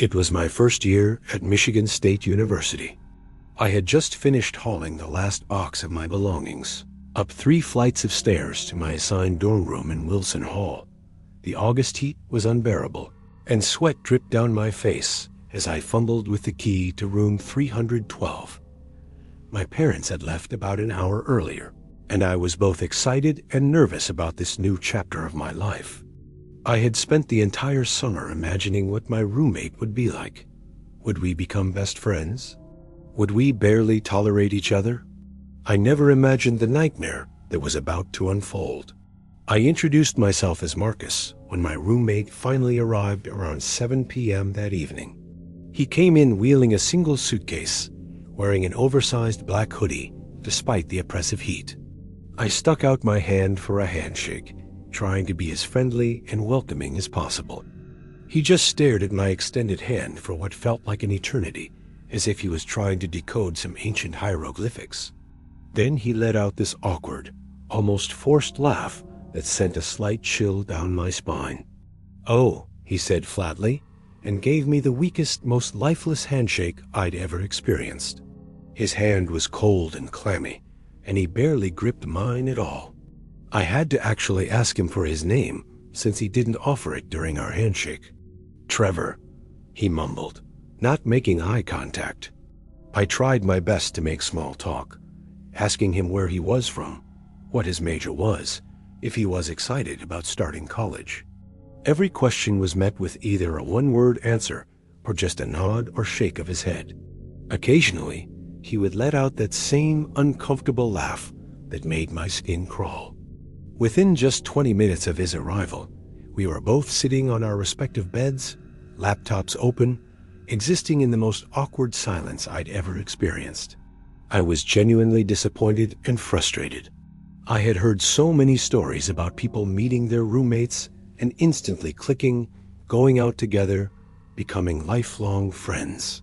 It was my first year at Michigan State University. I had just finished hauling the last box of my belongings up 3 flights of stairs to my assigned dorm room in Wilson Hall. The August heat was unbearable, and sweat dripped down my face as I fumbled with the key to room 312. My parents had left about an hour earlier, and I was both excited and nervous about this new chapter of my life. I had spent the entire summer imagining what my roommate would be like. Would we become best friends? Would we barely tolerate each other? I never imagined the nightmare that was about to unfold. I introduced myself as Marcus when my roommate finally arrived around 7 p.m. that evening. He came in wheeling a single suitcase, wearing an oversized black hoodie despite the oppressive heat. I stuck out my hand for a handshake, trying to be as friendly and welcoming as possible. He just stared at my extended hand for what felt like an eternity, as if he was trying to decode some ancient hieroglyphics. Then he let out this awkward, almost forced laugh that sent a slight chill down my spine. "Oh," he said flatly, and gave me the weakest, most lifeless handshake I'd ever experienced. His hand was cold and clammy, and he barely gripped mine at all. I had to actually ask him for his name, since he didn't offer it during our handshake. "Trevor," he mumbled, not making eye contact. I tried my best to make small talk, asking him where he was from, what his major was, if he was excited about starting college. Every question was met with either a one-word answer or just a nod or shake of his head. Occasionally, he would let out that same uncomfortable laugh that made my skin crawl. Within just 20 minutes of his arrival, we were both sitting on our respective beds, laptops open, existing in the most awkward silence I'd ever experienced. I was genuinely disappointed and frustrated. I had heard so many stories about people meeting their roommates and instantly clicking, going out together, becoming lifelong friends.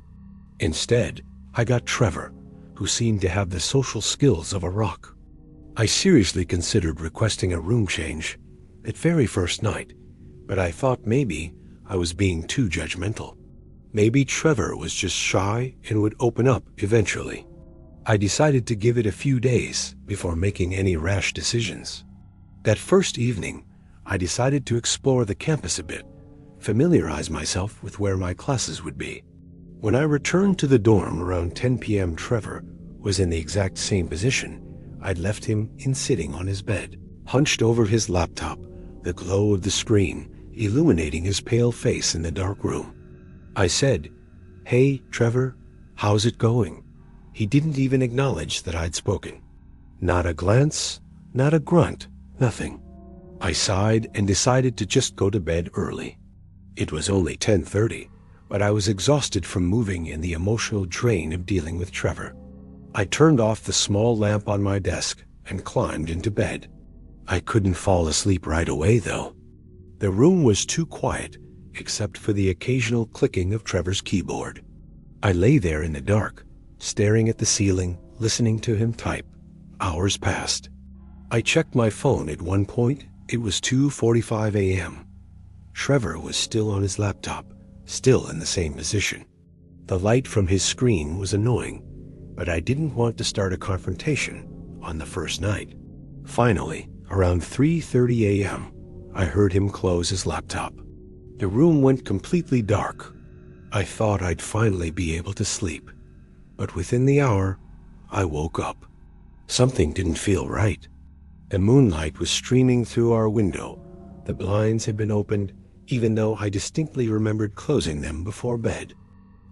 Instead, I got Trevor, who seemed to have the social skills of a rock. I seriously considered requesting a room change at very first night, but I thought maybe I was being too judgmental. Maybe Trevor was just shy and would open up eventually. I decided to give it a few days before making any rash decisions. That first evening, I decided to explore the campus a bit, familiarize myself with where my classes would be. When I returned to the dorm around 10 p.m., Trevor was in the exact same position I'd left him in, sitting on his bed, hunched over his laptop, the glow of the screen illuminating his pale face in the dark room. I said, "Hey, Trevor, how's it going?" He didn't even acknowledge that I'd spoken. Not a glance, not a grunt, nothing. I sighed and decided to just go to bed early. It was only 10:30, but I was exhausted from moving and the emotional drain of dealing with Trevor. I turned off the small lamp on my desk and climbed into bed. I couldn't fall asleep right away, though. The room was too quiet, except for the occasional clicking of Trevor's keyboard. I lay there in the dark, staring at the ceiling, listening to him type. Hours passed. I checked my phone at one point. It was 2:45 a.m. Trevor was still on his laptop, still in the same position. The light from his screen was annoying, but I didn't want to start a confrontation on the first night. Finally, around 3:30 a.m., I heard him close his laptop. The room went completely dark. I thought I'd finally be able to sleep, but within the hour, I woke up. Something didn't feel right. The moonlight was streaming through our window. The blinds had been opened, even though I distinctly remembered closing them before bed.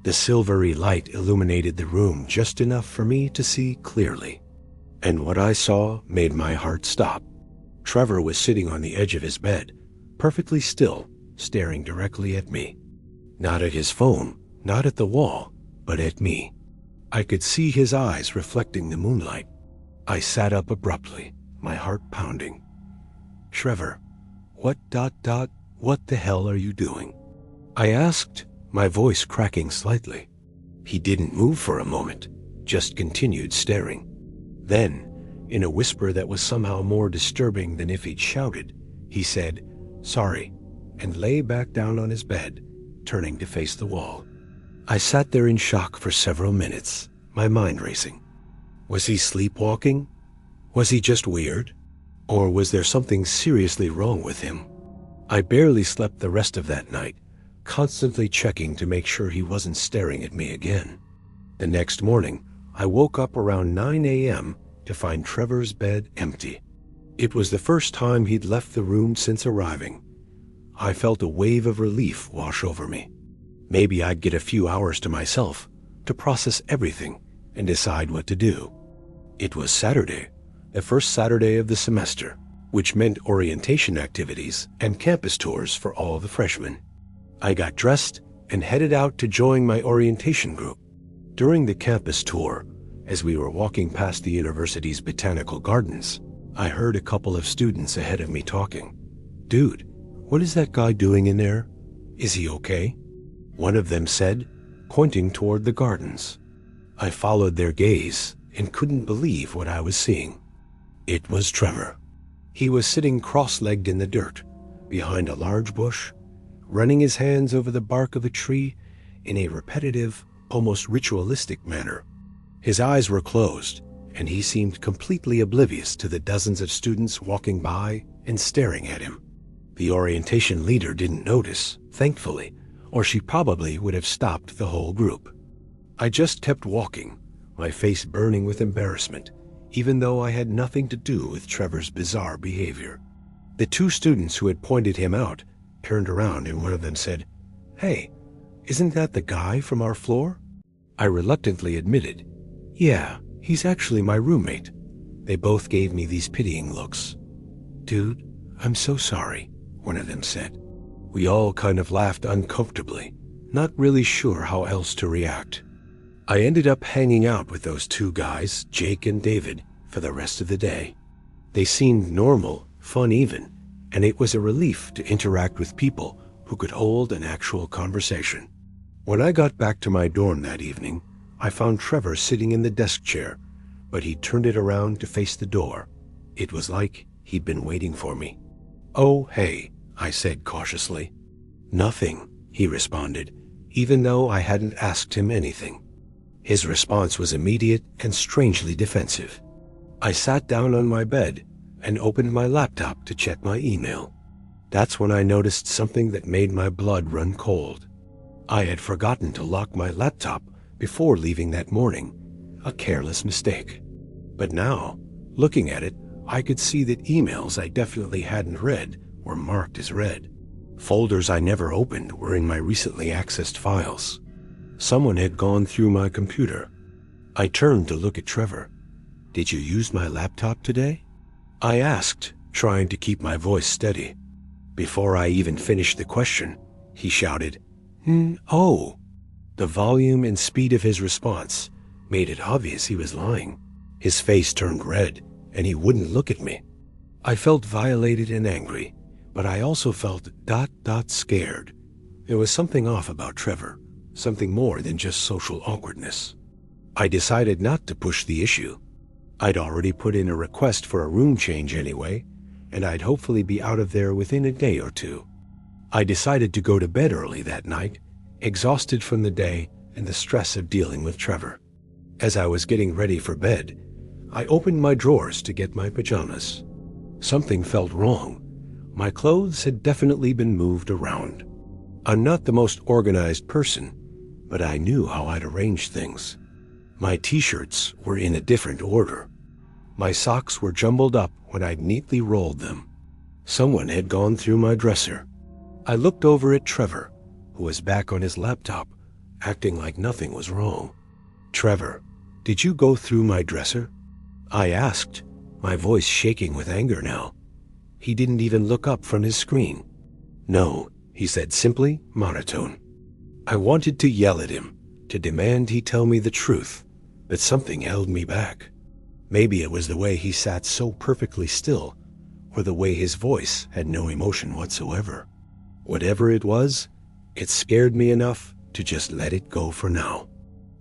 The silvery light illuminated the room just enough for me to see clearly. And what I saw made my heart stop. Trevor was sitting on the edge of his bed, perfectly still, staring directly at me. Not at his phone, not at the wall, but at me. I could see his eyes reflecting the moonlight. I sat up abruptly, my heart pounding. "Trevor, what the hell are you doing?" I asked, my voice cracking slightly. He didn't move for a moment, just continued staring. Then, in a whisper that was somehow more disturbing than if he'd shouted, he said, "Sorry," and lay back down on his bed, turning to face the wall. I sat there in shock for several minutes, my mind racing. Was he sleepwalking? Was he just weird? Or was there something seriously wrong with him? I barely slept the rest of that night, constantly checking to make sure he wasn't staring at me again. The next morning, I woke up around 9 a.m. to find Trevor's bed empty. It was the first time he'd left the room since arriving. I felt a wave of relief wash over me. Maybe I'd get a few hours to myself to process everything and decide what to do. It was Saturday, the first Saturday of the semester, which meant orientation activities and campus tours for all the freshmen. I got dressed and headed out to join my orientation group. During the campus tour, as we were walking past the university's botanical gardens, I heard a couple of students ahead of me talking. "Dude, what is that guy doing in there? Is he okay?" One of them said, pointing toward the gardens. I followed their gaze and couldn't believe what I was seeing. It was Trevor. He was sitting cross-legged in the dirt, behind a large bush, running his hands over the bark of a tree in a repetitive, almost ritualistic manner. His eyes were closed, and he seemed completely oblivious to the dozens of students walking by and staring at him. The orientation leader didn't notice, thankfully, or she probably would have stopped the whole group. I just kept walking, my face burning with embarrassment, even though I had nothing to do with Trevor's bizarre behavior. The two students who had pointed him out turned around and one of them said, "Hey, isn't that the guy from our floor?" I reluctantly admitted, "Yeah, he's actually my roommate." They both gave me these pitying looks. "Dude, I'm so sorry," one of them said. We all kind of laughed uncomfortably, not really sure how else to react. I ended up hanging out with those two guys, Jake and David, for the rest of the day. They seemed normal, fun even, and it was a relief to interact with people who could hold an actual conversation. When I got back to my dorm that evening, I found Trevor sitting in the desk chair, but he turned it around to face the door. It was like he'd been waiting for me. "Oh, hey," I said cautiously. "Nothing," he responded, even though I hadn't asked him anything. His response was immediate and strangely defensive. I sat down on my bed and opened my laptop to check my email. That's when I noticed something that made my blood run cold. I had forgotten to lock my laptop before leaving that morning, a careless mistake. But now, looking at it, I could see that emails I definitely hadn't read were marked as read. Folders I never opened were in my recently accessed files. Someone had gone through my computer. I turned to look at Trevor. "Did you use my laptop today?" I asked, trying to keep my voice steady. Before I even finished the question, he shouted, "Oh." The volume and speed of his response made it obvious he was lying. His face turned red, and he wouldn't look at me. I felt violated and angry, but I also felt scared. There was something off about Trevor, something more than just social awkwardness. I decided not to push the issue. I'd already put in a request for a room change anyway, and I'd hopefully be out of there within a day or two. I decided to go to bed early that night, exhausted from the day and the stress of dealing with Trevor. As I was getting ready for bed, I opened my drawers to get my pajamas. Something felt wrong. My clothes had definitely been moved around. I'm not the most organized person, but I knew how I'd arrange things. My t-shirts were in a different order. My socks were jumbled up when I'd neatly rolled them. Someone had gone through my dresser. I looked over at Trevor, who was back on his laptop, acting like nothing was wrong. "Trevor, did you go through my dresser?" I asked, my voice shaking with anger now. He didn't even look up from his screen. "No," he said simply, monotone. I wanted to yell at him, to demand he tell me the truth, but something held me back. Maybe it was the way he sat so perfectly still, or the way his voice had no emotion whatsoever. Whatever it was, it scared me enough to just let it go for now.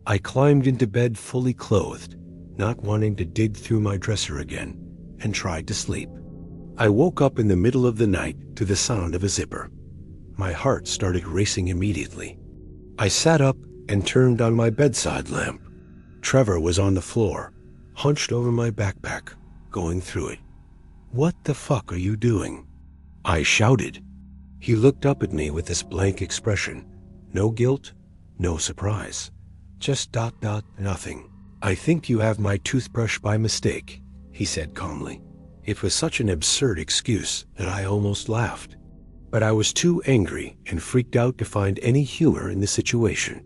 I climbed into bed fully clothed, not wanting to dig through my dresser again, and tried to sleep. I woke up in the middle of the night to the sound of a zipper. My heart started racing immediately. I sat up and turned on my bedside lamp. Trevor was on the floor, hunched over my backpack, going through it. "What the fuck are you doing?" I shouted. He looked up at me with this blank expression. No guilt, no surprise. Just ... nothing. "I think you have my toothbrush by mistake," he said calmly. It was such an absurd excuse that I almost laughed. But I was too angry and freaked out to find any humor in the situation.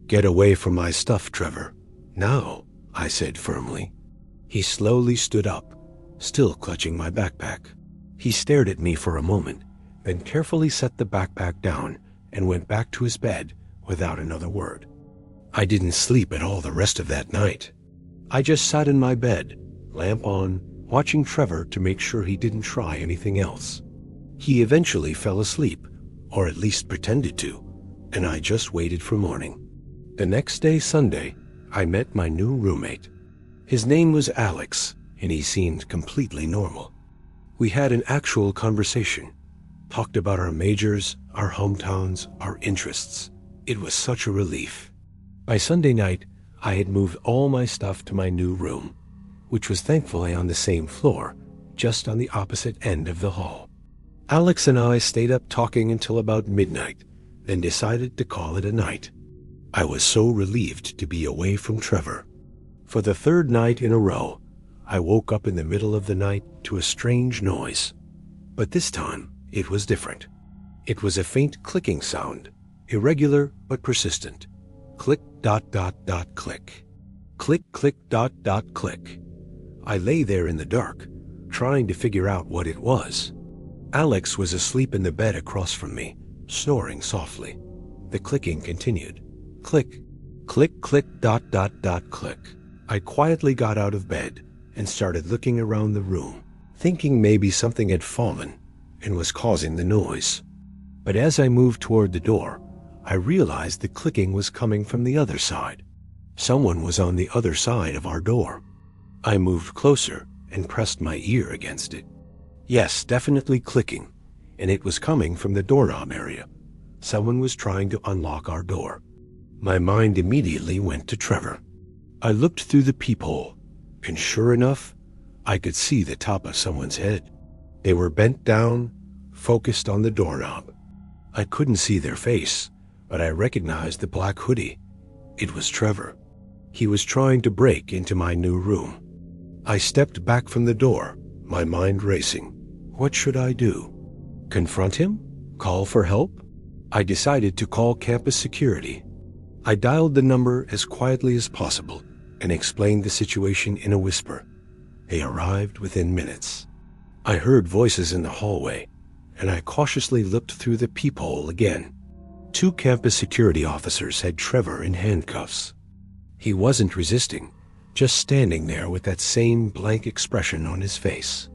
"Get away from my stuff, Trevor. Now," I said firmly. He slowly stood up, still clutching my backpack. He stared at me for a moment, then carefully set the backpack down and went back to his bed without another word. I didn't sleep at all the rest of that night. I just sat in my bed, lamp on, watching Trevor to make sure he didn't try anything else. He eventually fell asleep, or at least pretended to, and I just waited for morning. The next day, Sunday, I met my new roommate. His name was Alex, and he seemed completely normal. We had an actual conversation, talked about our majors, our hometowns, our interests. It was such a relief. By Sunday night, I had moved all my stuff to my new room, which was thankfully on the same floor, just on the opposite end of the hall. Alex and I stayed up talking until about midnight, then decided to call it a night. I was so relieved to be away from Trevor. For the third night in a row, I woke up in the middle of the night to a strange noise. But this time, it was different. It was a faint clicking sound, irregular but persistent. Click ... click. Click ... click. I lay there in the dark, trying to figure out what it was. Alex was asleep in the bed across from me, snoring softly. The clicking continued. Click, click, click, ... click. I quietly got out of bed and started looking around the room, thinking maybe something had fallen and was causing the noise. But as I moved toward the door, I realized the clicking was coming from the other side. Someone was on the other side of our door. I moved closer and pressed my ear against it. Yes, definitely clicking, and it was coming from the doorknob area. Someone was trying to unlock our door. My mind immediately went to Trevor. I looked through the peephole, and sure enough, I could see the top of someone's head. They were bent down, focused on the doorknob. I couldn't see their face, but I recognized the black hoodie. It was Trevor. He was trying to break into my new room. I stepped back from the door, my mind racing. What should I do? Confront him? Call for help? I decided to call campus security. I dialed the number as quietly as possible and explained the situation in a whisper. They arrived within minutes. I heard voices in the hallway, and I cautiously looked through the peephole again. 2 campus security officers had Trevor in handcuffs. He wasn't resisting, just standing there with that same blank expression on his face.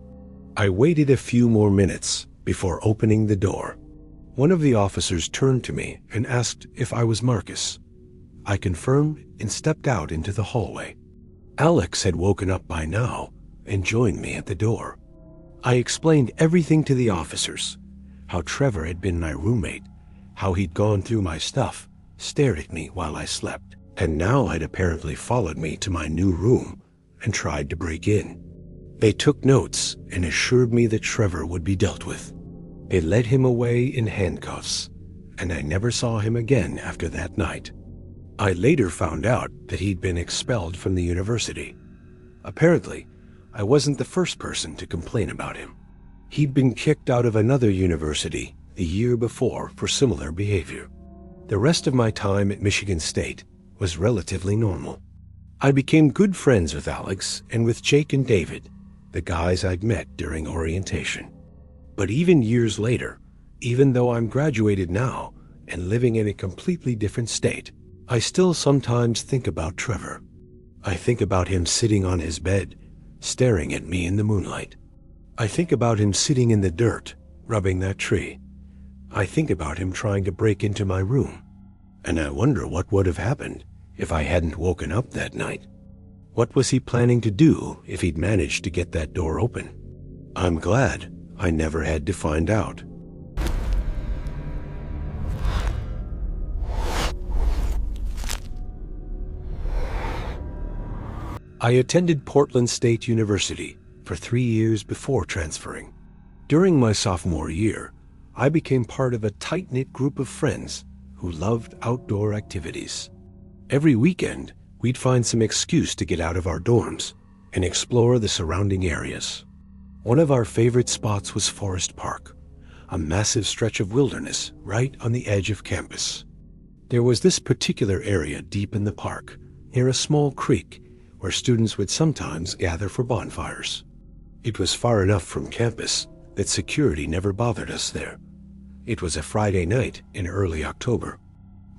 I waited a few more minutes before opening the door. One of the officers turned to me and asked if I was Marcus. I confirmed and stepped out into the hallway. Alex had woken up by now and joined me at the door. I explained everything to the officers, how Trevor had been my roommate, how he'd gone through my stuff, stared at me while I slept, and now had apparently followed me to my new room and tried to break in. They took notes and assured me that Trevor would be dealt with. They led him away in handcuffs, and I never saw him again after that night. I later found out that he'd been expelled from the university. Apparently, I wasn't the first person to complain about him. He'd been kicked out of another university the year before for similar behavior. The rest of my time at Michigan State was relatively normal. I became good friends with Alex and with Jake and David, the guys I'd met during orientation. But even years later, even though I'm graduated now and living in a completely different state, I still sometimes think about Trevor. I think about him sitting on his bed, staring at me in the moonlight. I think about him sitting in the dirt, rubbing that tree. I think about him trying to break into my room. And I wonder what would have happened if I hadn't woken up that night. What was he planning to do if he'd managed to get that door open? I'm glad I never had to find out. I attended Portland State University for 3 years before transferring. During my sophomore year, I became part of a tight-knit group of friends who loved outdoor activities. Every weekend, we'd find some excuse to get out of our dorms and explore the surrounding areas. One of our favorite spots was Forest Park, a massive stretch of wilderness right on the edge of campus. There was this particular area deep in the park, near a small creek, where students would sometimes gather for bonfires. It was far enough from campus that security never bothered us there. It was a Friday night in early October.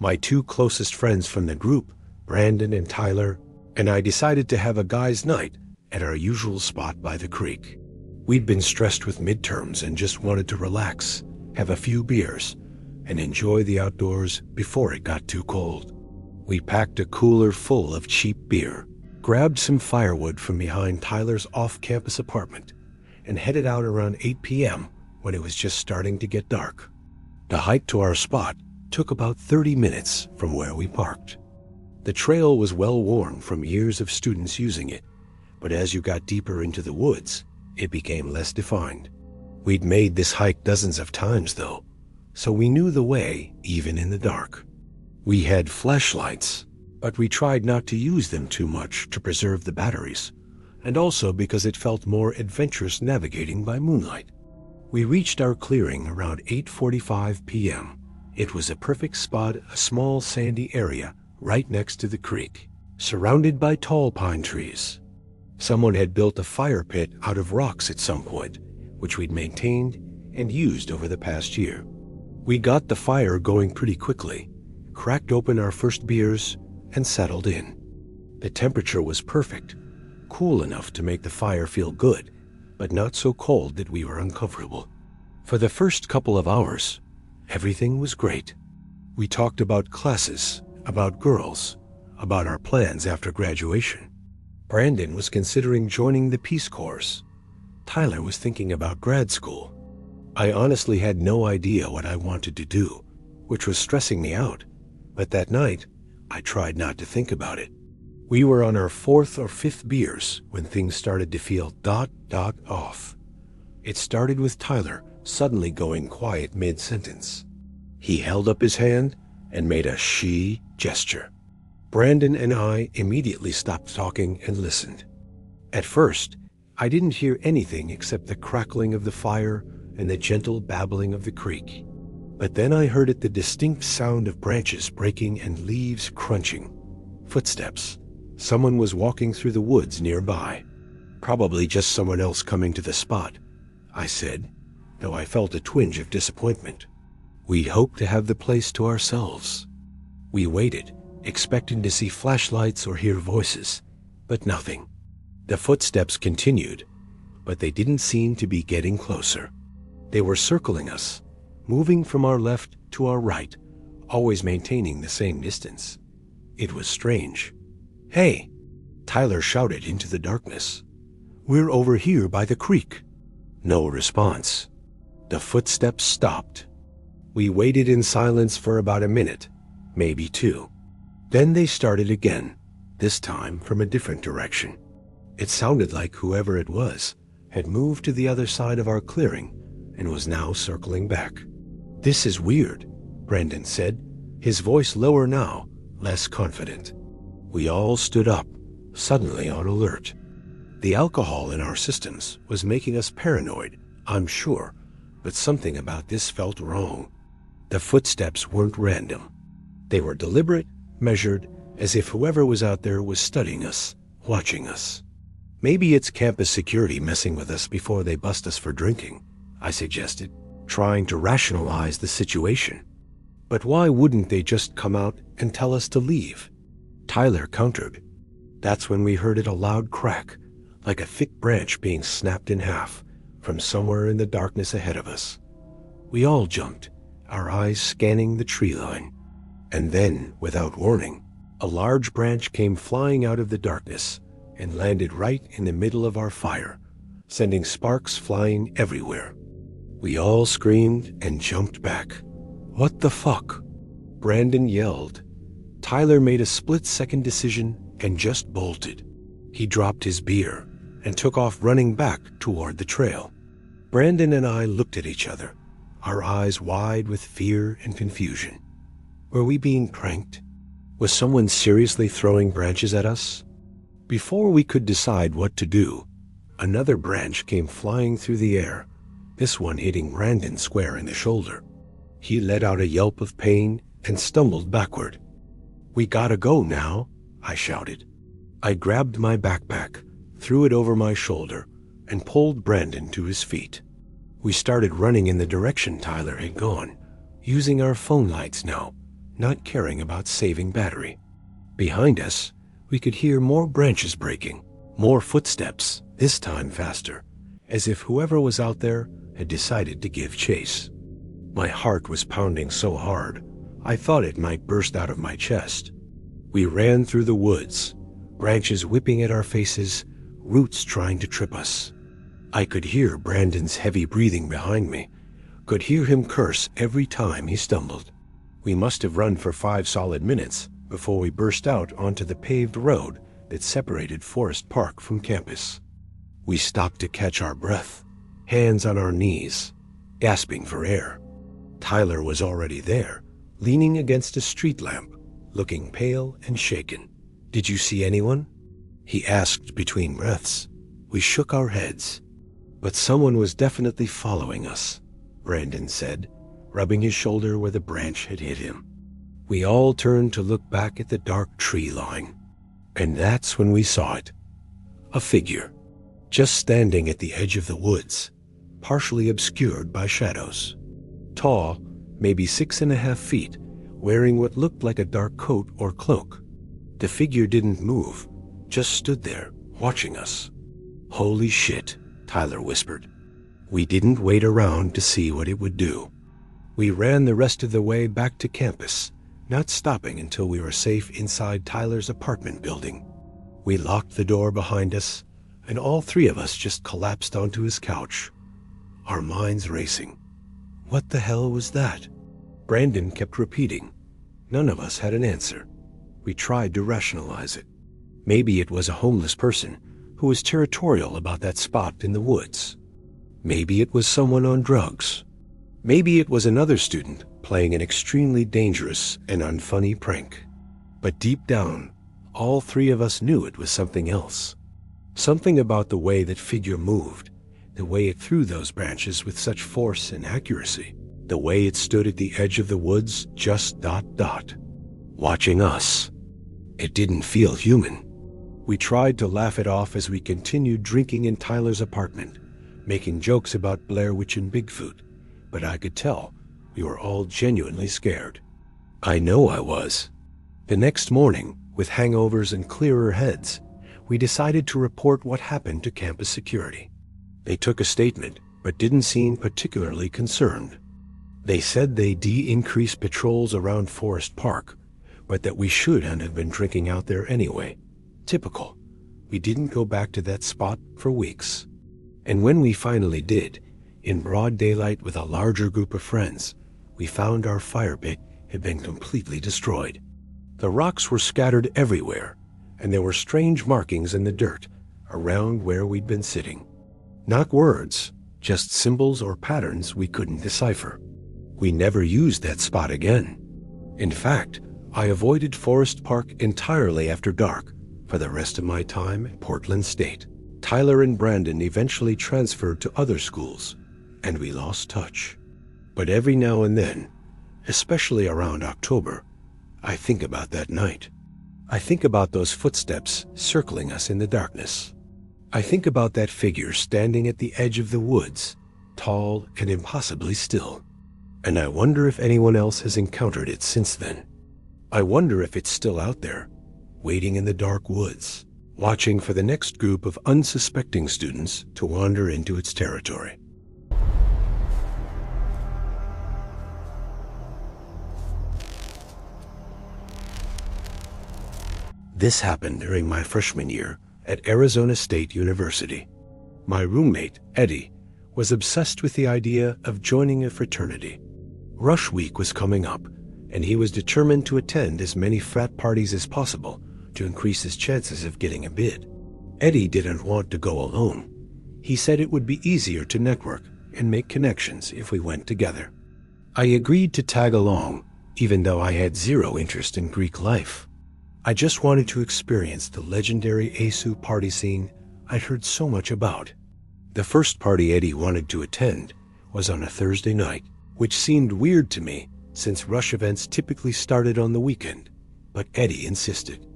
My 2 closest friends from the group, Brandon and Tyler, and I decided to have a guys' night at our usual spot by the creek. We'd been stressed with midterms and just wanted to relax, have a few beers, and enjoy the outdoors before it got too cold. We packed a cooler full of cheap beer, grabbed some firewood from behind Tyler's off-campus apartment, and headed out around 8 p.m. when it was just starting to get dark. The hike to our spot took about 30 minutes from where we parked. The trail was well worn from years of students using it, but as you got deeper into the woods, it became less defined. We'd made this hike dozens of times, though, so we knew the way even in the dark. We had flashlights, but we tried not to use them too much to preserve the batteries, and also because it felt more adventurous navigating by moonlight. We reached our clearing around 8:45 p.m. It was a perfect spot, a small sandy area right next to the creek, surrounded by tall pine trees. Someone had built a fire pit out of rocks at some point, which we'd maintained and used over the past year. We got the fire going pretty quickly, cracked open our first beers, and settled in. The temperature was perfect, cool enough to make the fire feel good, but not so cold that we were uncomfortable. For the first couple of hours, everything was great. We talked about classes, about girls, about our plans after graduation. Brandon was considering joining the Peace Corps. Tyler was thinking about grad school. I honestly had no idea what I wanted to do, which was stressing me out, but that night, I tried not to think about it. We were on our 4th or 5th beers when things started to feel off. It started with Tyler suddenly going quiet mid-sentence. He held up his hand and made a she gesture. Brandon and I immediately stopped talking and listened. At first, I didn't hear anything except the crackling of the fire and the gentle babbling of the creek. But then I heard the distinct sound of branches breaking and leaves crunching. Footsteps. Someone was walking through the woods nearby. Probably just someone else coming to the spot, I said, though I felt a twinge of disappointment. We hoped to have the place to ourselves. We waited, expecting to see flashlights or hear voices, but nothing. The footsteps continued, but they didn't seem to be getting closer. They were circling us, moving from our left to our right, always maintaining the same distance. It was strange. "Hey!" Tyler shouted into the darkness. "We're over here by the creek." No response. The footsteps stopped. We waited in silence for about a minute, maybe 2. Then they started again, this time from a different direction. It sounded like whoever it was had moved to the other side of our clearing and was now circling back. "This is weird," Brandon said, his voice lower now, less confident. We all stood up, suddenly on alert. The alcohol in our systems was making us paranoid, I'm sure, but something about this felt wrong. The footsteps weren't random. They were deliberate, measured, as if whoever was out there was studying us, watching us. "Maybe it's campus security messing with us before they bust us for drinking," I suggested, trying to rationalize the situation. "But why wouldn't they just come out and tell us to leave?" Tyler countered. That's when we heard a loud crack, like a thick branch being snapped in half, from somewhere in the darkness ahead of us. We all jumped, our eyes scanning the tree line. And then, without warning, a large branch came flying out of the darkness and landed right in the middle of our fire, sending sparks flying everywhere. We all screamed and jumped back. "What the fuck?" Brandon yelled. Tyler made a split-second decision and just bolted. He dropped his beer and took off running back toward the trail. Brandon and I looked at each other, our eyes wide with fear and confusion. Were we being pranked? Was someone seriously throwing branches at us? Before we could decide what to do, another branch came flying through the air, this one hitting Brandon square in the shoulder. He let out a yelp of pain and stumbled backward. "We gotta go now," I shouted. I grabbed my backpack, threw it over my shoulder, and pulled Brandon to his feet. We started running in the direction Tyler had gone, using our phone lights now, not caring about saving battery. Behind us, we could hear more branches breaking, more footsteps, this time faster, as if whoever was out there had decided to give chase. My heart was pounding so hard, I thought it might burst out of my chest. We ran through the woods, branches whipping at our faces, roots trying to trip us. I could hear Brandon's heavy breathing behind me, could hear him curse every time he stumbled. We must have run for 5 solid minutes before we burst out onto the paved road that separated Forest Park from campus. We stopped to catch our breath, hands on our knees, gasping for air. Tyler was already there, leaning against a street lamp, looking pale and shaken. "Did you see anyone?" he asked between breaths. We shook our heads. "But someone was definitely following us," Brandon said, rubbing his shoulder where the branch had hit him. We all turned to look back at the dark tree line, and that's when we saw it. A figure, just standing at the edge of the woods, partially obscured by shadows. Tall, maybe 6.5 feet, wearing what looked like a dark coat or cloak. The figure didn't move, just stood there, watching us. "Holy shit," Tyler whispered. We didn't wait around to see what it would do. We ran the rest of the way back to campus, not stopping until we were safe inside Tyler's apartment building. We locked the door behind us, and all 3 of us just collapsed onto his couch, our minds racing. What the hell was that? Brandon kept repeating. None of us had an answer. We tried to rationalize it. Maybe it was a homeless person who was territorial about that spot in the woods. Maybe it was someone on drugs. Maybe it was another student playing an extremely dangerous and unfunny prank. But deep down, all 3 of us knew it was something else. Something about the way that figure moved, the way it threw those branches with such force and accuracy, the way it stood at the edge of the woods just ... watching us. It didn't feel human. We tried to laugh it off as we continued drinking in Tyler's apartment, making jokes about Blair Witch and Bigfoot, but I could tell we were all genuinely scared. I know I was. The next morning, with hangovers and clearer heads, we decided to report what happened to campus security. They took a statement, but didn't seem particularly concerned. They said they'd increase patrols around Forest Park, but that we shouldn't have been drinking out there anyway. Typical. We didn't go back to that spot for weeks. And when we finally did, in broad daylight with a larger group of friends, we found our fire pit had been completely destroyed. The rocks were scattered everywhere, and there were strange markings in the dirt around where we'd been sitting. Not words, just symbols or patterns we couldn't decipher. We never used that spot again. In fact, I avoided Forest Park entirely after dark for the rest of my time at Portland State. Tyler and Brandon eventually transferred to other schools, and we lost touch. But every now and then, especially around October, I think about that night. I think about those footsteps circling us in the darkness. I think about that figure standing at the edge of the woods, tall and impossibly still. And I wonder if anyone else has encountered it since then. I wonder if it's still out there, waiting in the dark woods, watching for the next group of unsuspecting students to wander into its territory. This happened during my freshman year at Arizona State University. My roommate, Eddie, was obsessed with the idea of joining a fraternity. Rush Week was coming up, and he was determined to attend as many frat parties as possible to increase his chances of getting a bid. Eddie didn't want to go alone. He said it would be easier to network and make connections if we went together. I agreed to tag along, even though I had zero interest in Greek life. I just wanted to experience the legendary Asu party scene I'd heard so much about. The first party Eddie wanted to attend was on a Thursday night, which seemed weird to me since rush events typically started on the weekend, but Eddie insisted.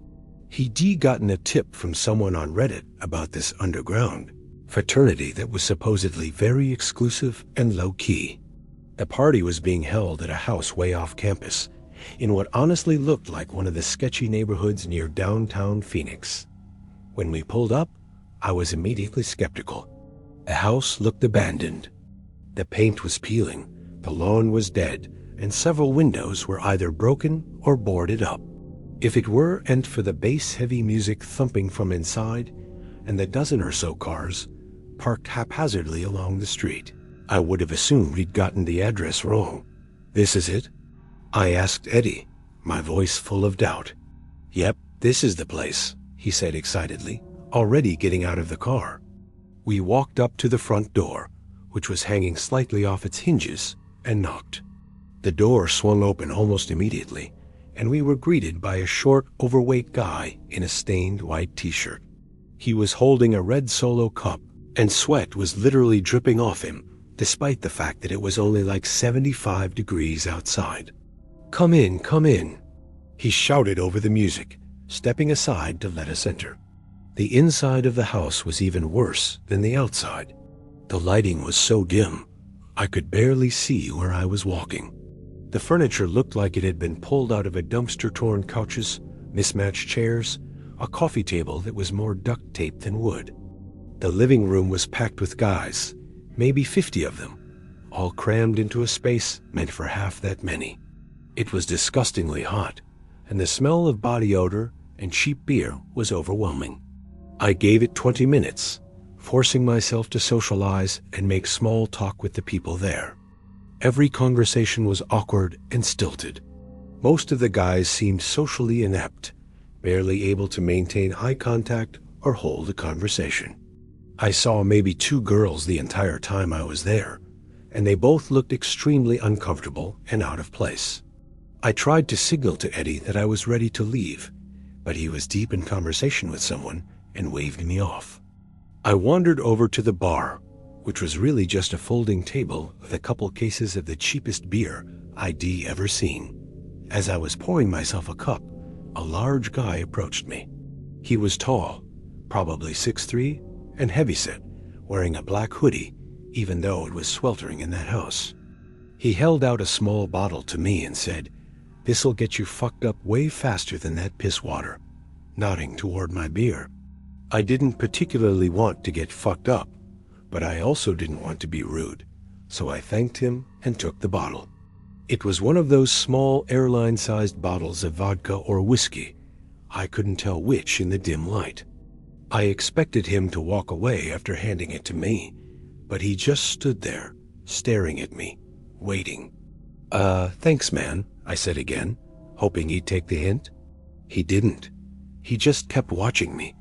He'd gotten a tip from someone on Reddit about this underground fraternity that was supposedly very exclusive and low-key. The party was being held at a house way off campus, in what honestly looked like one of the sketchy neighborhoods near downtown Phoenix. When we pulled up, I was immediately skeptical. The house looked abandoned. The paint was peeling, the lawn was dead, and several windows were either broken or boarded up. If it weren't for the bass-heavy music thumping from inside and the dozen or so cars parked haphazardly along the street, I would have assumed he'd gotten the address wrong. "This is it?" I asked Eddie, my voice full of doubt. "Yep, this is the place," he said excitedly, already getting out of the car. We walked up to the front door, which was hanging slightly off its hinges, and knocked. The door swung open almost immediately, and we were greeted by a short, overweight guy in a stained white t-shirt. He was holding a red Solo cup, and sweat was literally dripping off him, despite the fact that it was only like 75 degrees outside. Come in," he shouted over the music, stepping aside to let us enter. The inside of the house was even worse than the outside. The lighting was so dim, I could barely see where I was walking. The furniture looked like it had been pulled out of a dumpster. Torn couches, mismatched chairs, a coffee table that was more duct tape than wood. The living room was packed with guys, maybe 50 of them, all crammed into a space meant for half that many. It was disgustingly hot, and the smell of body odor and cheap beer was overwhelming. I gave it 20 minutes, forcing myself to socialize and make small talk with the people there. Every conversation was awkward and stilted. Most of the guys seemed socially inept, barely able to maintain eye contact or hold a conversation. I saw maybe 2 girls the entire time I was there, and they both looked extremely uncomfortable and out of place. I tried to signal to Eddie that I was ready to leave, but he was deep in conversation with someone and waved me off. I wandered over to the bar, which was really just a folding table with a couple cases of the cheapest beer I'd ever seen. As I was pouring myself a cup, a large guy approached me. He was tall, probably 6'3", and heavyset, wearing a black hoodie, even though it was sweltering in that house. He held out a small bottle to me and said, "This'll get you fucked up way faster than that piss water," nodding toward my beer. I didn't particularly want to get fucked up, but I also didn't want to be rude, so I thanked him and took the bottle. It was one of those small airline-sized bottles of vodka or whiskey. I couldn't tell which in the dim light. I expected him to walk away after handing it to me, but he just stood there, staring at me, waiting. Thanks, man," I said again, hoping he'd take the hint. He didn't. He just kept watching me,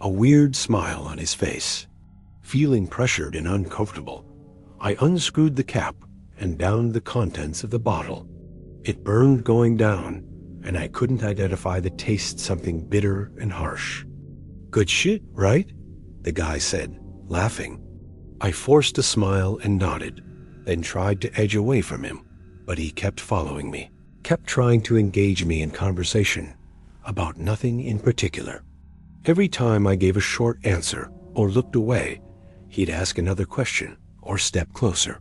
a weird smile on his face. Feeling pressured and uncomfortable, I unscrewed the cap and downed the contents of the bottle. It burned going down, and I couldn't identify the taste, something bitter and harsh. "Good shit, right?" the guy said, laughing. I forced a smile and nodded, then tried to edge away from him, but he kept following me, kept trying to engage me in conversation about nothing in particular. Every time I gave a short answer or looked away, he'd ask another question or step closer.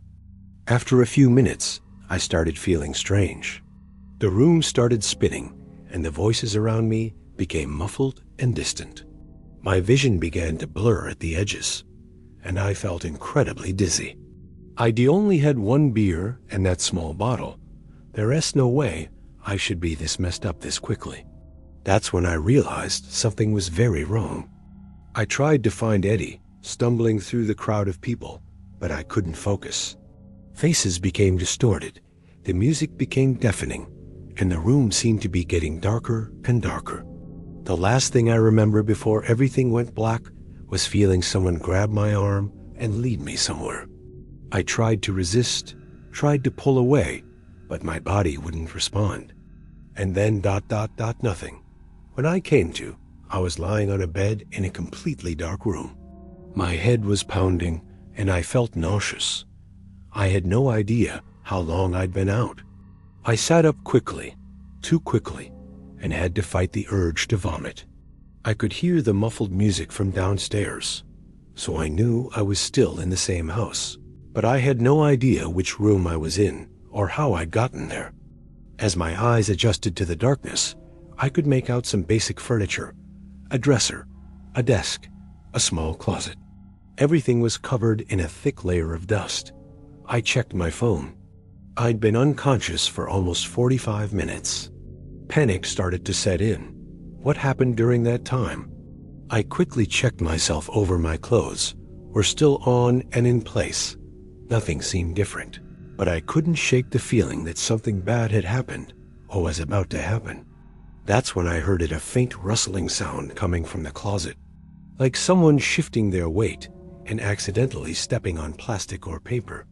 After a few minutes, I started feeling strange. The room started spinning, and the voices around me became muffled and distant. My vision began to blur at the edges, and I felt incredibly dizzy. I'd only had 1 beer and that small bottle. There's no way I should be this messed up this quickly. That's when I realized something was very wrong. I tried to find Eddie, stumbling through the crowd of people, but I couldn't focus. Faces became distorted, the music became deafening, and the room seemed to be getting darker and darker. The last thing I remember before everything went black was feeling someone grab my arm and lead me somewhere. I tried to resist, tried to pull away, but my body wouldn't respond. And then ... nothing. When I came to, I was lying on a bed in a completely dark room. My head was pounding, and I felt nauseous. I had no idea how long I'd been out. I sat up quickly, too quickly, and had to fight the urge to vomit. I could hear the muffled music from downstairs, so I knew I was still in the same house. But I had no idea which room I was in or how I'd gotten there. As my eyes adjusted to the darkness, I could make out some basic furniture, a dresser, a desk, a small closet. Everything was covered in a thick layer of dust. I checked my phone. I'd been unconscious for almost 45 minutes. Panic started to set in. What happened during that time? I quickly checked myself over. My clothes were still on and in place. Nothing seemed different, but I couldn't shake the feeling that something bad had happened or was about to happen. That's when I heard a faint rustling sound coming from the closet, like someone shifting their weight and accidentally stepping on plastic or paper.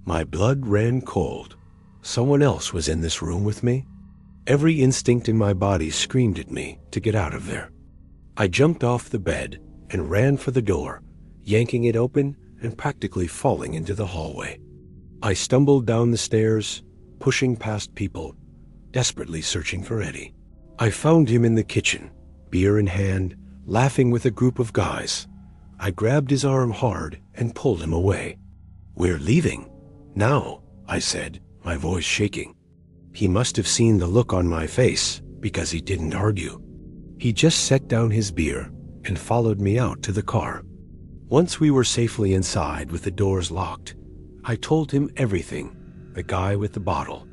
My blood ran cold. Someone else was in this room with me. Every instinct in my body screamed at me to get out of there. I jumped off the bed and ran for the door, yanking it open and practically falling into the hallway. I stumbled down the stairs, pushing past people, desperately searching for Eddie. I found him in the kitchen, beer in hand, laughing with a group of guys. I grabbed his arm hard and pulled him away. "We're leaving now," I said, my voice shaking. He must have seen the look on my face because he didn't argue. He just set down his beer and followed me out to the car. Once we were safely inside with the doors locked, I told him everything: the guy with the bottle,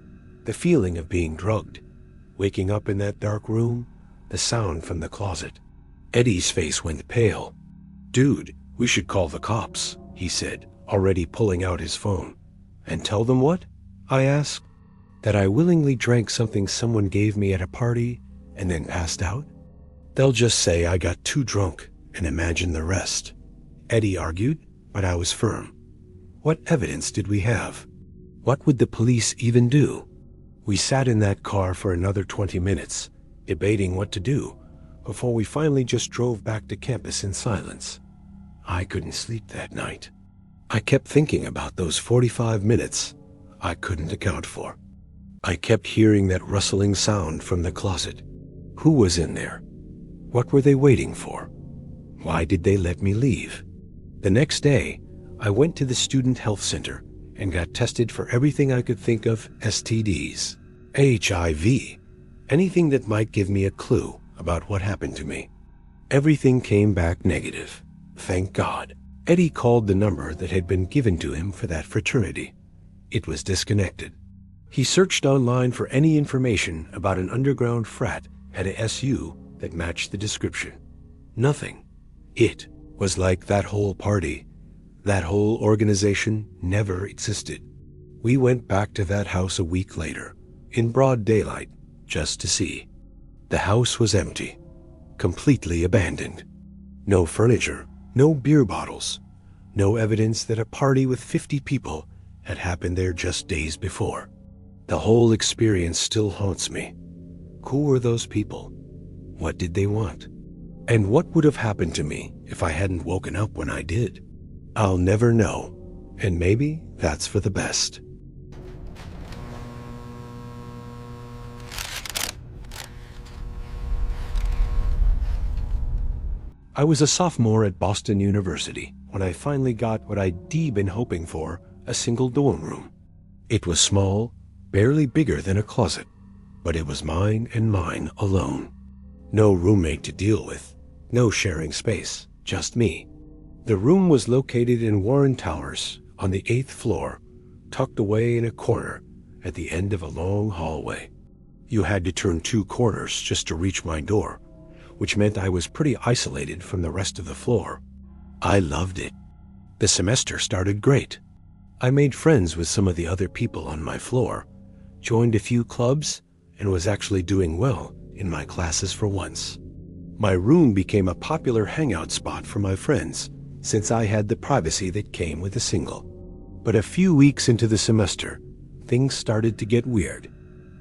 the feeling of being drugged, waking up in that dark room, the sound from the closet. Eddie's face went pale. "Dude, we should call the cops," he said, already pulling out his phone. "And tell them what?" I asked. "That I willingly drank something someone gave me at a party and then passed out? They'll just say I got too drunk and imagine the rest." Eddie argued, but I was firm. What evidence did we have? What would the police even do? We sat in that car for another 20 minutes, debating what to do, before we finally just drove back to campus in silence. I couldn't sleep that night. I kept thinking about those 45 minutes I couldn't account for. I kept hearing that rustling sound from the closet. Who was in there? What were they waiting for? Why did they let me leave? The next day, I went to the student health center and got tested for everything I could think of: STDs, HIV, anything that might give me a clue about what happened to me. Everything came back negative. Thank God. Eddie called the number that had been given to him for that fraternity. It was disconnected. He searched online for any information about an underground frat at a SU that matched the description. Nothing. It was like that whole party, that whole organization never existed. We went back to that house a week later, in broad daylight, just to see. The house was empty, completely abandoned. No furniture, no beer bottles, no evidence that a party with 50 people had happened there just days before. The whole experience still haunts me. Who were those people? What did they want? And what would have happened to me if I hadn't woken up when I did? I'll never know, and maybe that's for the best. I was a sophomore at Boston University when I finally got what I'd been hoping for: a single dorm room. It was small, barely bigger than a closet, but it was mine and mine alone. No roommate to deal with, no sharing space, just me. The room was located in Warren Towers on the 8th floor, tucked away in a corner at the end of a long hallway. You had to turn 2 corners just to reach my door, which meant I was pretty isolated from the rest of the floor. I loved it. The semester started great. I made friends with some of the other people on my floor, joined a few clubs, and was actually doing well in my classes for once. My room became a popular hangout spot for my friends, since I had the privacy that came with a single. But a few weeks into the semester, things started to get weird.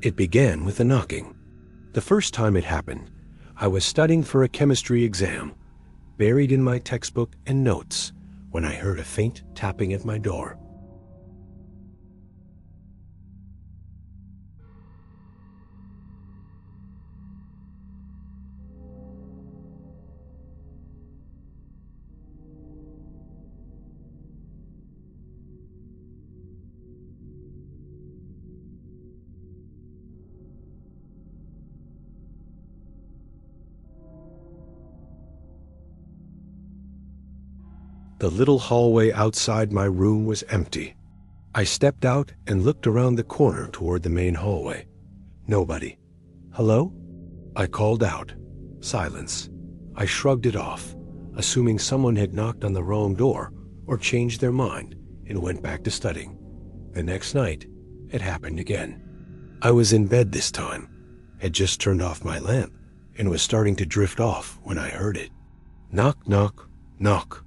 It began with a knocking. The first time it happened, I was studying for a chemistry exam, buried in my textbook and notes, when I heard a faint tapping at my door. The little hallway outside my room was empty. I stepped out and looked around the corner toward the main hallway. Nobody. "Hello?" I called out. Silence. I shrugged it off, assuming someone had knocked on the wrong door or changed their mind and went back to studying. The next night, it happened again. I was in bed this time, had just turned off my lamp, and was starting to drift off when I heard it. Knock, knock, knock.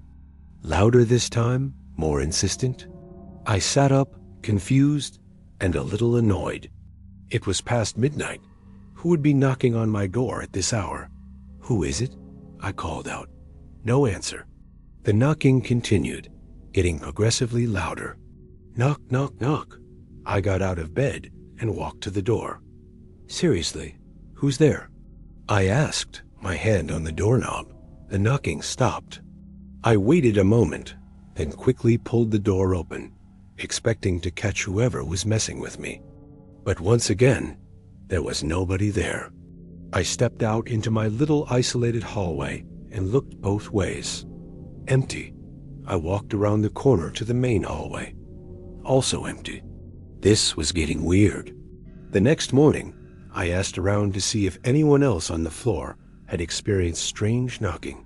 Louder this time, more insistent. I sat up, confused and a little annoyed. It was past midnight. Who would be knocking on my door at this hour? "Who is it?" I called out. No answer. The knocking continued, getting progressively louder. Knock, knock, knock. I got out of bed and walked to the door. "Seriously, who's there?" I asked, my hand on the doorknob. The knocking stopped. I waited a moment, then quickly pulled the door open, expecting to catch whoever was messing with me. But once again, there was nobody there. I stepped out into my little isolated hallway and looked both ways. Empty. I walked around the corner to the main hallway. Also empty. This was getting weird. The next morning, I asked around to see if anyone else on the floor had experienced strange knocking.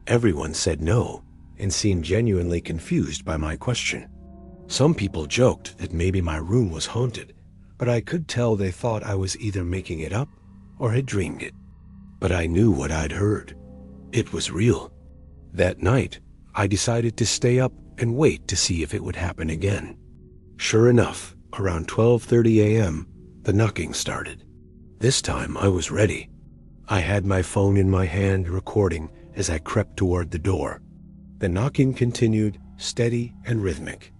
Everyone said no and seemed genuinely confused by my question. Some people joked that maybe my room was haunted, but I could tell they thought I was either making it up or had dreamed it. But I knew what I'd heard. It was real. That night, I decided to stay up and wait to see if it would happen again. Sure enough, around 12:30 a.m., the knocking started. This time I was ready. I had my phone in my hand recording as I crept toward the door. The knocking continued, steady and rhythmic.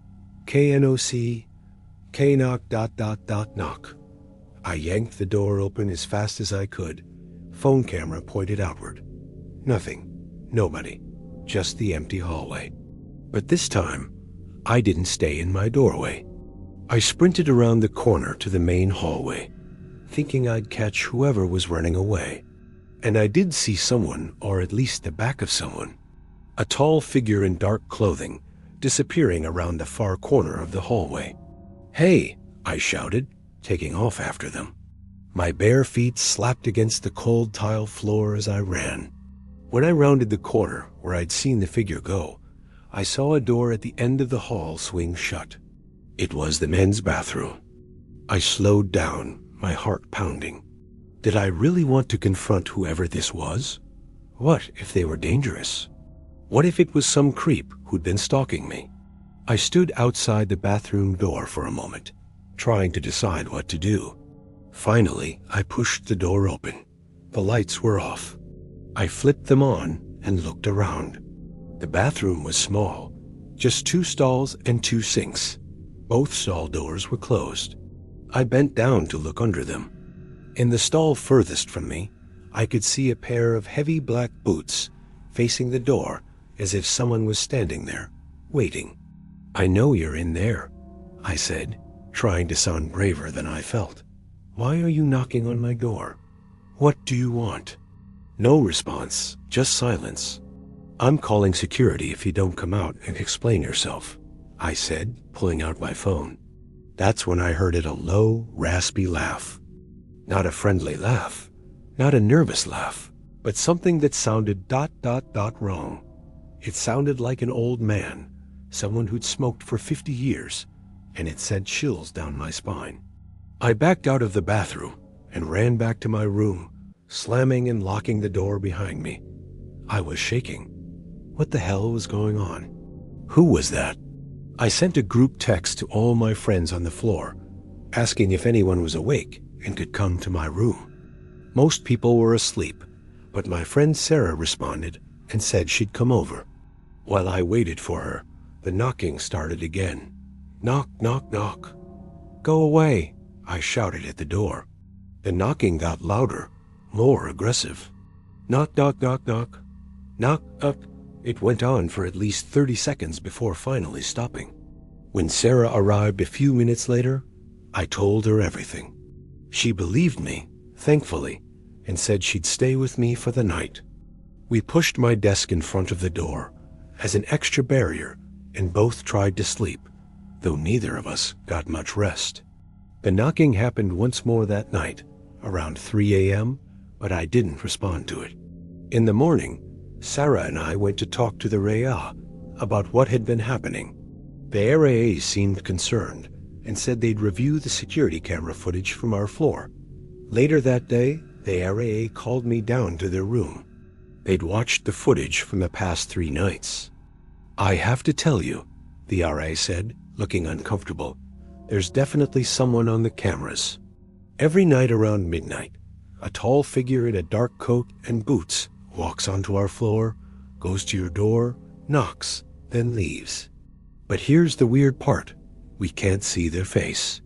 K-N-O-C, K-knock ... knock. I yanked the door open as fast as I could. Phone camera pointed outward. Nothing. Nobody. Just the empty hallway. But this time, I didn't stay in my doorway. I sprinted around the corner to the main hallway, thinking I'd catch whoever was running away. And I did see someone, or at least the back of someone. A tall figure in dark clothing, disappearing around the far corner of the hallway. "Hey!" I shouted, taking off after them. My bare feet slapped against the cold tile floor as I ran. When I rounded the corner where I'd seen the figure go, I saw a door at the end of the hall swing shut. It was the men's bathroom. I slowed down, my heart pounding. Did I really want to confront whoever this was? What if they were dangerous? What if it was some creep who'd been stalking me? I stood outside the bathroom door for a moment, trying to decide what to do. Finally, I pushed the door open. The lights were off. I flipped them on and looked around. The bathroom was small, just 2 stalls and 2 sinks. Both stall doors were closed. I bent down to look under them. In the stall furthest from me, I could see a pair of heavy black boots facing the door as if someone was standing there, waiting. "I know you're in there," I said, trying to sound braver than I felt. "Why are you knocking on my door? What do you want?" No response, just silence. "I'm calling security if you don't come out and explain yourself," I said, pulling out my phone. That's when I heard it, a low, raspy laugh. Not a friendly laugh, not a nervous laugh, but something that sounded ... wrong. It sounded like an old man, someone who'd smoked for 50 years, and it sent chills down my spine. I backed out of the bathroom and ran back to my room, slamming and locking the door behind me. I was shaking. What the hell was going on? Who was that? I sent a group text to all my friends on the floor, asking if anyone was awake and could come to my room. Most people were asleep, but my friend Sarah responded and said she'd come over. While I waited for her, the knocking started again. Knock, knock, knock. Go away, I shouted at the door. The knocking got louder, more aggressive. Knock, knock, knock, knock. Knock, knock. It went on for at least 30 seconds before finally stopping. When Sarah arrived a few minutes later, I told her everything. She believed me, thankfully, and said she'd stay with me for the night. We pushed my desk in front of the door as an extra barrier and both tried to sleep, though neither of us got much rest. The knocking happened once more that night, around 3 a.m., but I didn't respond to it. In the morning, Sarah and I went to talk to the RAA about what had been happening. The RAA seemed concerned and said they'd review the security camera footage from our floor. Later that day, the RAA called me down to their room. They'd watched the footage from the past 3 nights. I have to tell you, the RA said, looking uncomfortable, there's definitely someone on the cameras. Every night around midnight, a tall figure in a dark coat and boots walks onto our floor, goes to your door, knocks, then leaves. But here's the weird part. We can't see their face.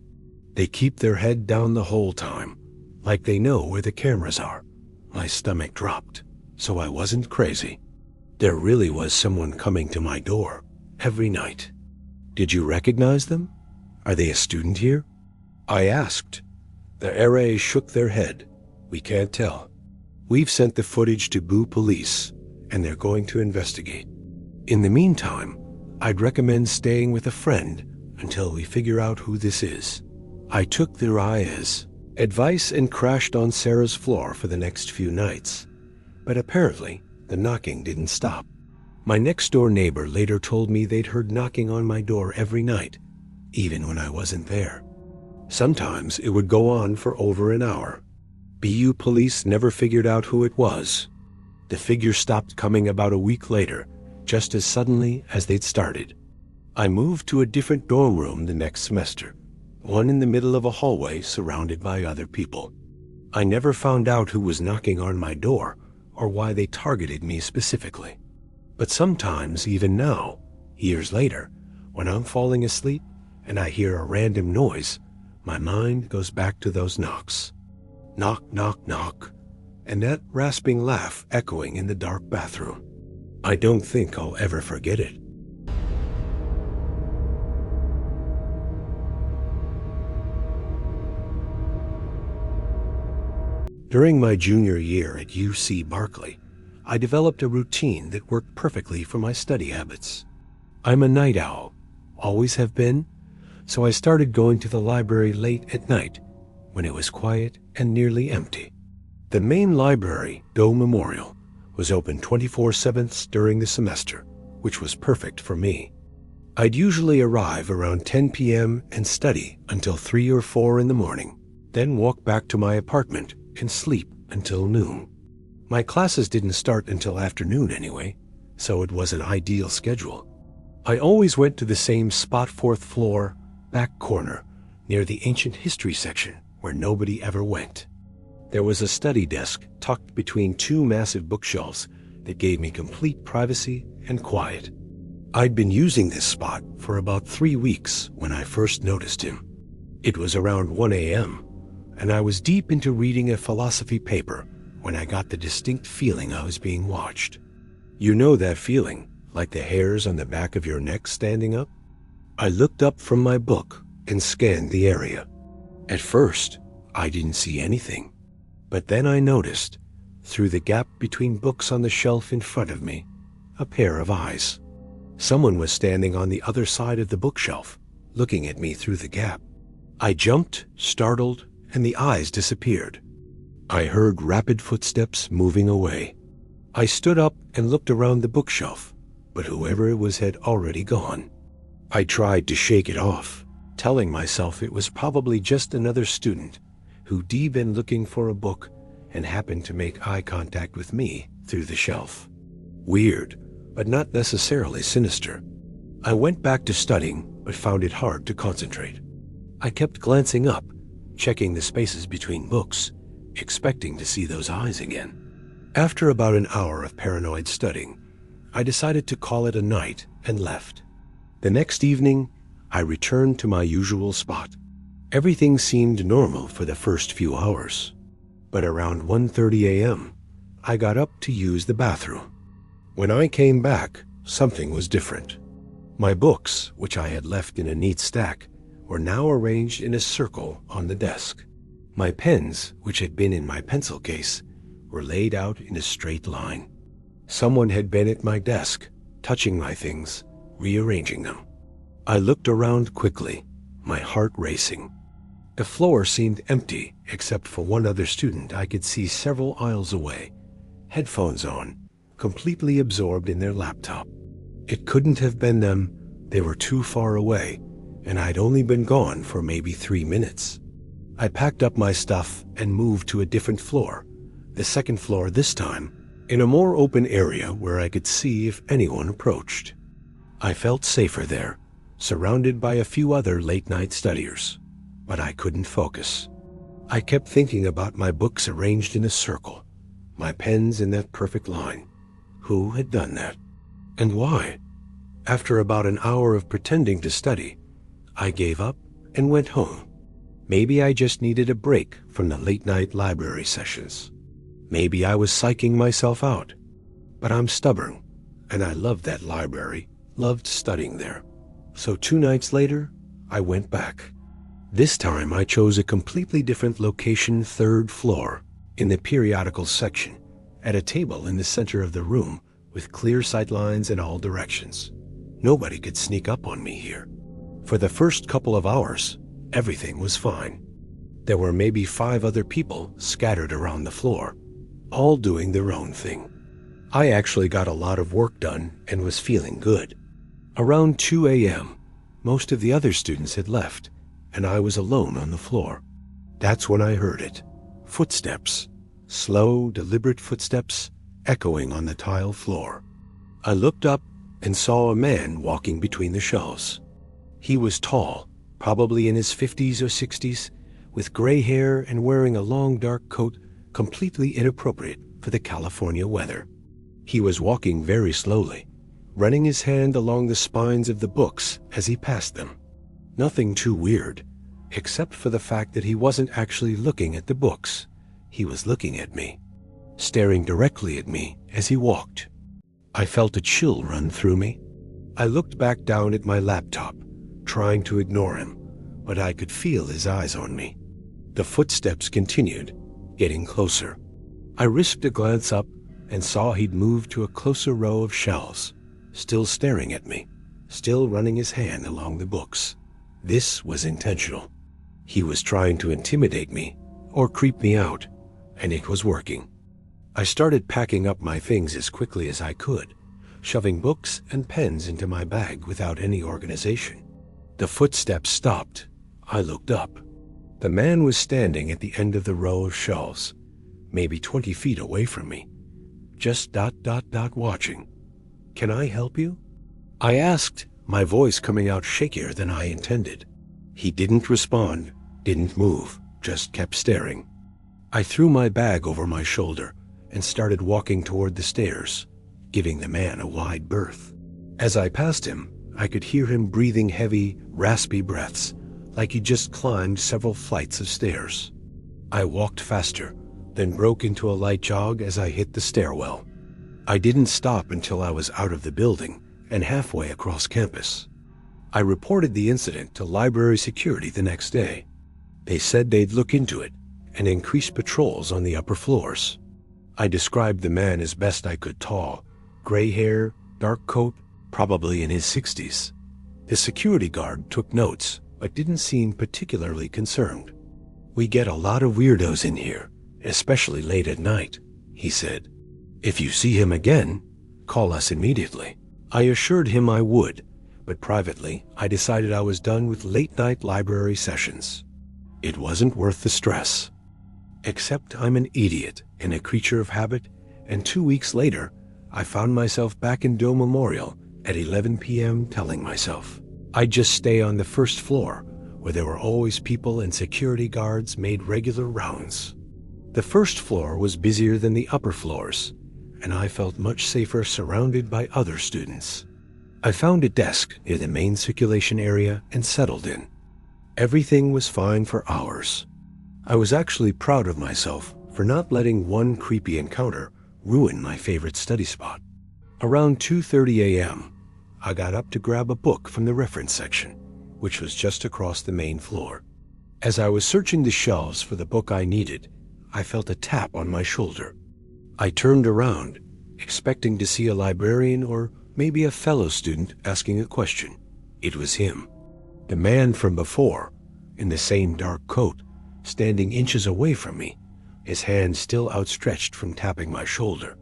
They keep their head down the whole time, like they know where the cameras are. My stomach dropped, so I wasn't crazy. There really was someone coming to my door every night. Did you recognize them? Are they a student here? I asked. The RA shook their head. We can't tell. We've sent the footage to Boo Police, and they're going to investigate. In the meantime, I'd recommend staying with a friend until we figure out who this is. I took the RA's advice and crashed on Sarah's floor for the next few nights. But apparently, the knocking didn't stop. My next-door neighbor later told me they'd heard knocking on my door every night, even when I wasn't there. Sometimes it would go on for over an hour. BU police never figured out who it was. The figure stopped coming about a week later, just as suddenly as they'd started. I moved to a different dorm room the next semester, one in the middle of a hallway surrounded by other people. I never found out who was knocking on my door or why they targeted me specifically. But sometimes, even now, years later, when I'm falling asleep and I hear a random noise, my mind goes back to those knocks. Knock, knock, knock, and that rasping laugh echoing in the dark bathroom. I don't think I'll ever forget it. During my junior year at UC Berkeley, I developed a routine that worked perfectly for my study habits. I'm a night owl, always have been, so I started going to the library late at night when it was quiet and nearly empty. The main library, Doe Memorial, was open 24/7 during the semester, which was perfect for me. I'd usually arrive around 10 p.m. and study until 3 or 4 in the morning, then walk back to my apartment and sleep until noon. My classes didn't start until afternoon anyway, so it was an ideal schedule. I always went to the same spot, 4th floor, back corner, near the ancient history section where nobody ever went. There was a study desk tucked between 2 massive bookshelves that gave me complete privacy and quiet. I'd been using this spot for about 3 weeks when I first noticed him. It was around 1 a.m., and I was deep into reading a philosophy paper when I got the distinct feeling I was being watched. You know that feeling, like the hairs on the back of your neck standing up? I looked up from my book and scanned the area. At first, I didn't see anything, but then I noticed, through the gap between books on the shelf in front of me, a pair of eyes. Someone was standing on the other side of the bookshelf, looking at me through the gap. I jumped, startled, and the eyes disappeared. I heard rapid footsteps moving away. I stood up and looked around the bookshelf, but whoever it was had already gone. I tried to shake it off, telling myself it was probably just another student who'd been looking for a book and happened to make eye contact with me through the shelf. Weird, but not necessarily sinister. I went back to studying, but found it hard to concentrate. I kept glancing up, checking the spaces between books, expecting to see those eyes again. After about an hour of paranoid studying, I decided to call it a night and left. The next evening, I returned to my usual spot. Everything seemed normal for the first few hours, but around 1:30 a.m., I got up to use the bathroom. When I came back, something was different. My books, which I had left in a neat stack, were now arranged in a circle on the desk. My pens, which had been in my pencil case, were laid out in a straight line. Someone had been at my desk, touching my things, rearranging them. I looked around quickly, my heart racing. The floor seemed empty except for one other student I could see several aisles away, headphones on, completely absorbed in their laptop. It couldn't have been them, they were too far away, and I'd only been gone for maybe 3 minutes. I packed up my stuff and moved to a different floor, the second floor this time, in a more open area where I could see if anyone approached. I felt safer there, surrounded by a few other late-night studiers, but I couldn't focus. I kept thinking about my books arranged in a circle, my pens in that perfect line. Who had done that? And why? After about an hour of pretending to study, I gave up and went home. Maybe I just needed a break from the late-night library sessions. Maybe I was psyching myself out. But I'm stubborn, and I loved that library, loved studying there. So 2 nights later, I went back. This time I chose a completely different location, 3rd floor, in the periodicals section, at a table in the center of the room with clear sightlines in all directions. Nobody could sneak up on me here. For the first couple of hours, everything was fine. There were maybe 5 other people scattered around the floor, all doing their own thing. I actually got a lot of work done and was feeling good. Around 2 a.m., most of the other students had left, and I was alone on the floor. That's when I heard it. Footsteps. Slow, deliberate footsteps echoing on the tile floor. I looked up and saw a man walking between the shelves. He was tall, probably in his 50s or 60s, with gray hair and wearing a long dark coat completely inappropriate for the California weather. He was walking very slowly, running his hand along the spines of the books as he passed them. Nothing too weird, except for the fact that he wasn't actually looking at the books. He was looking at me, staring directly at me as he walked. I felt a chill run through me. I looked back down at my laptop, trying to ignore him, but I could feel his eyes on me. The footsteps continued, getting closer. I risked a glance up and saw he'd moved to a closer row of shelves, still staring at me, still running his hand along the books. This was intentional. He was trying to intimidate me or creep me out, and it was working. I started packing up my things as quickly as I could, shoving books and pens into my bag without any organization. The footsteps stopped. I looked up. The man was standing at the end of the row of shelves, maybe 20 feet away from me, just watching. "Can I help you?" I asked, my voice coming out shakier than I intended. He didn't respond, didn't move, just kept staring. I threw my bag over my shoulder and started walking toward the stairs, giving the man a wide berth. As I passed him, I could hear him breathing heavy, raspy breaths, like he just climbed several flights of stairs. I walked faster, then broke into a light jog as I hit the stairwell. I didn't stop until I was out of the building and halfway across campus. I reported the incident to library security the next day. They said they'd look into it and increase patrols on the upper floors. I described the man as best I could: tall, gray hair, dark coat, probably in his 60s. The security guard took notes, but didn't seem particularly concerned. "We get a lot of weirdos in here, especially late at night," he said. "If you see him again, call us immediately." I assured him I would, but privately I decided I was done with late-night library sessions. It wasn't worth the stress. Except I'm an idiot and a creature of habit, and 2 weeks later, I found myself back in Doe Memorial at 11 p.m. telling myself I'd just stay on the first floor, where there were always people and security guards made regular rounds. The first floor was busier than the upper floors, and I felt much safer surrounded by other students. I found a desk near the main circulation area and settled in. Everything was fine for hours. I was actually proud of myself for not letting one creepy encounter ruin my favorite study spot. Around 2:30 a.m., I got up to grab a book from the reference section, which was just across the main floor. As I was searching the shelves for the book I needed, I felt a tap on my shoulder. I turned around, expecting to see a librarian or maybe a fellow student asking a question. It was him. The man from before, in the same dark coat, standing inches away from me, his hand still outstretched from tapping my shoulder.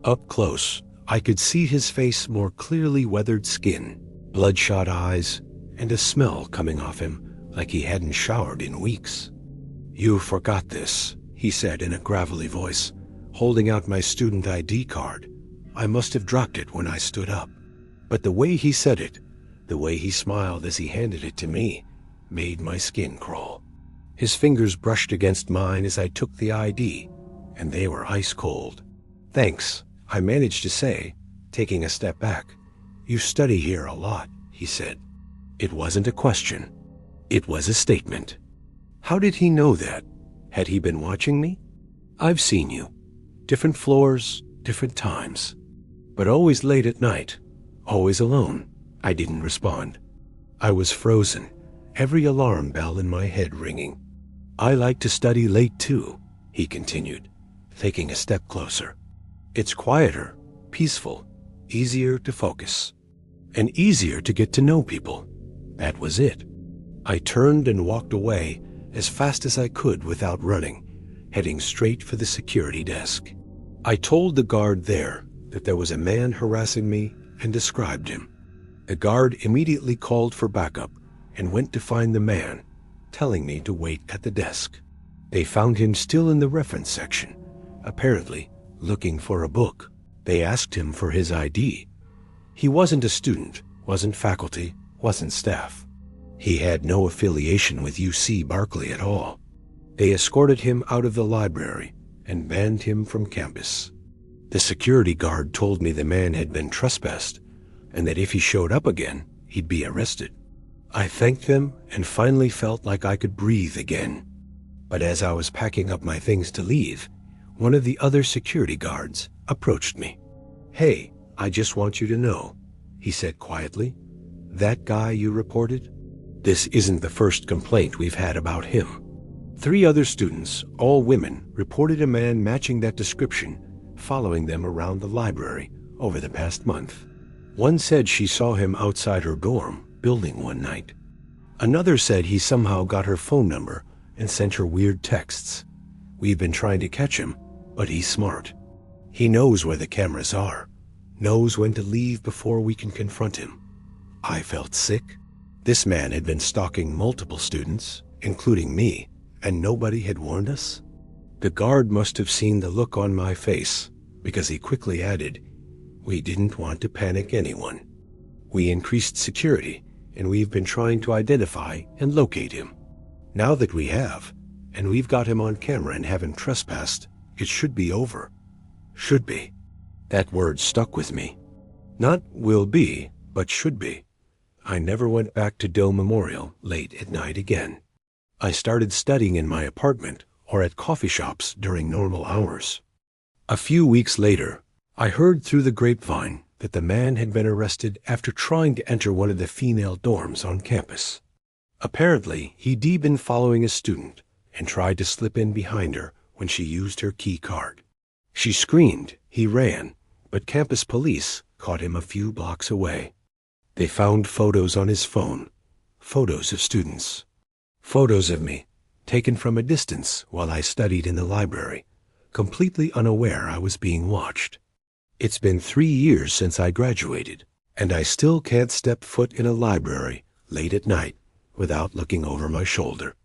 Up close, I could see his face, more clearly weathered skin, bloodshot eyes, and a smell coming off him like he hadn't showered in weeks. "You forgot this," he said in a gravelly voice, holding out my student ID card. I must have dropped it when I stood up. But the way he said it, the way he smiled as he handed it to me, made my skin crawl. His fingers brushed against mine as I took the ID, and they were ice cold. "Thanks," I managed to say, taking a step back. "You study here a lot," he said. It wasn't a question. It was a statement. How did he know that? Had he been watching me? "I've seen you. Different floors, different times. But always late at night, always alone." I didn't respond. I was frozen, every alarm bell in my head ringing. "I like to study late too," he continued, taking a step closer. "It's quieter, peaceful, easier to focus, and easier to get to know people." That was it. I turned and walked away as fast as I could without running, heading straight for the security desk. I told the guard there that there was a man harassing me and described him. The guard immediately called for backup and went to find the man, telling me to wait at the desk. They found him still in the reference section, apparently looking for a book. They asked him for his ID. He wasn't a student, wasn't faculty, wasn't staff. He had no affiliation with UC Berkeley at all. They escorted him out of the library and banned him from campus. The security guard told me the man had been trespassed and that if he showed up again, he'd be arrested. I thanked them and finally felt like I could breathe again. But as I was packing up my things to leave, one of the other security guards approached me. "Hey, I just want you to know," he said quietly, "that guy you reported? This isn't the first complaint we've had about him. 3 other students, all women, reported a man matching that description following them around the library over the past month. One said she saw him outside her dorm building one night. Another said he somehow got her phone number and sent her weird texts. We've been trying to catch him, but he's smart. He knows where the cameras are, knows when to leave before we can confront him." I felt sick. This man had been stalking multiple students, including me, and nobody had warned us. The guard must have seen the look on my face, because he quickly added, "We didn't want to panic anyone. We increased security, and we've been trying to identify and locate him. Now that we have, and we've got him on camera and haven't trespassed, it should be over." Should be. That word stuck with me. Not will be, but should be. I never went back to Doe Memorial late at night again. I started studying in my apartment or at coffee shops during normal hours. A few weeks later, I heard through the grapevine that the man had been arrested after trying to enter one of the female dorms on campus. Apparently, he'd been following a student and tried to slip in behind her when she used her key card. She screamed, he ran, but campus police caught him a few blocks away. They found photos on his phone, photos of students, photos of me, taken from a distance while I studied in the library, completely unaware I was being watched. It's been 3 years since I graduated, and I still can't step foot in a library late at night without looking over my shoulder.